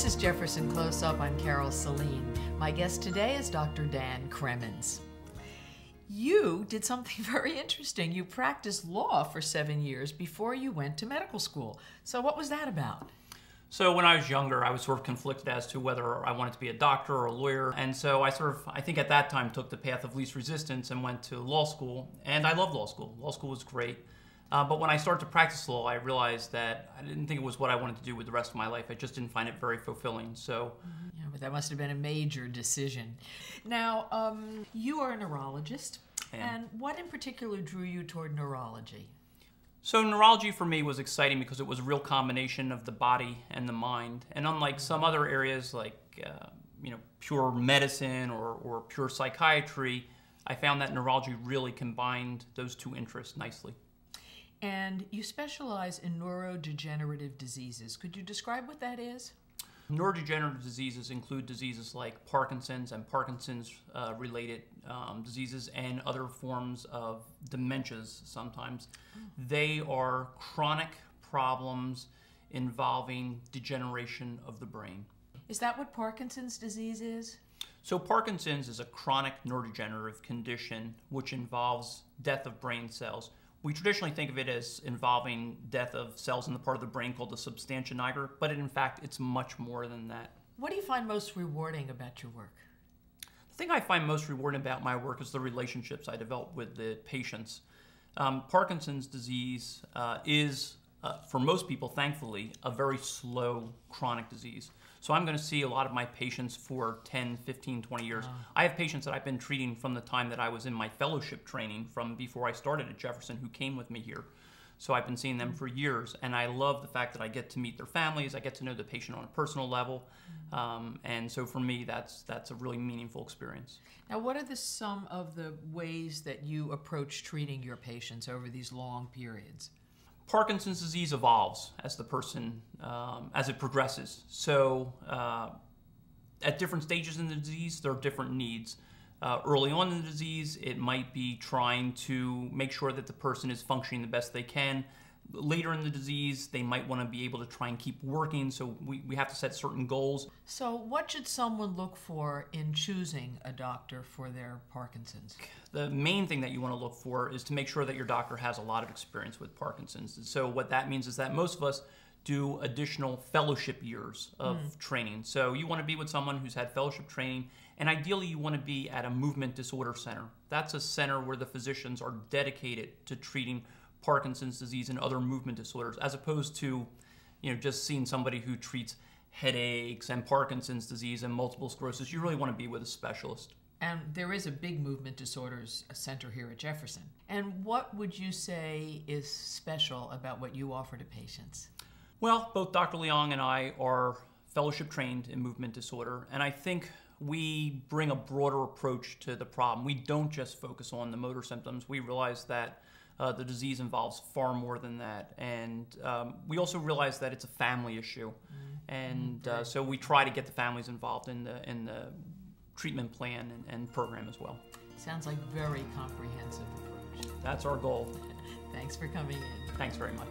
This is Jefferson Close Up. I'm Carol Saline. My guest today is Dr. Dan Kremens. You did something very interesting. You practiced law for 7 years before you went to medical school. So what was that about? So when I was younger, I was sort of conflicted as to whether I wanted to be a doctor or a lawyer. And so I think at that time took the path of least resistance and went to law school. And I loved law school. Law school was great. But when I started to practice law, I realized that I didn't think it was what I wanted to do with the rest of my life. I just didn't find it very fulfilling. So, yeah, but that must have been a major decision. Now, you are a neurologist. And what in particular drew you toward neurology? So neurology for me was exciting because it was a real combination of the body and the mind. And unlike some other areas like pure medicine or pure psychiatry, I found that neurology really combined those two interests nicely. And you specialize in neurodegenerative diseases. Could you describe what that is? Neurodegenerative diseases include diseases like Parkinson's and Parkinson's-related diseases and other forms of dementias sometimes. They are chronic problems involving degeneration of the brain. Is that what Parkinson's disease is? So Parkinson's is a chronic neurodegenerative condition which involves death of brain cells. We traditionally think of it as involving death of cells in the part of the brain called the substantia nigra, but in fact, it's much more than that. What do you find most rewarding about your work? The thing I find most rewarding about my work is the relationships I develop with the patients. Parkinson's disease is, for most people, thankfully, a very slow chronic disease. So I'm going to see a lot of my patients for 10, 15, 20 years. I have patients that I've been treating from the time that I was in my fellowship training from before I started at Jefferson who came with me here. So I've been seeing them for years, and I love the fact that I get to meet their families, I get to know the patient on a personal level, and so for me that's a really meaningful experience. Now, what are some of the ways that you approach treating your patients over these long periods? Parkinson's disease evolves as the person, as it progresses. So at different stages in the disease, there are different needs. Early on in the disease, it might be trying to make sure that the person is functioning the best they can. Later in the disease, they might want to be able to try and keep working, so we have to set certain goals. So what should someone look for in choosing a doctor for their Parkinson's? The main thing that you want to look for is to make sure that your doctor has a lot of experience with Parkinson's. And so what that means is that most of us do additional fellowship years of training. So you want to be with someone who's had fellowship training, and ideally you want to be at a movement disorder center. That's a center where the physicians are dedicated to treating Parkinson's disease and other movement disorders, as opposed to, just seeing somebody who treats headaches and Parkinson's disease and multiple sclerosis. You really want to be with a specialist. And there is a big movement disorders center here at Jefferson. And what would you say is special about what you offer to patients? Well, both Dr. Leong and I are fellowship trained in movement disorder, and I think we bring a broader approach to the problem. We don't just focus on the motor symptoms. We realize that the disease involves far more than that, and we also realize that it's a family issue, and so we try to get the families involved in the treatment plan and program as well. Sounds like a very comprehensive approach. That's our goal. Thanks for coming in. Thanks very much.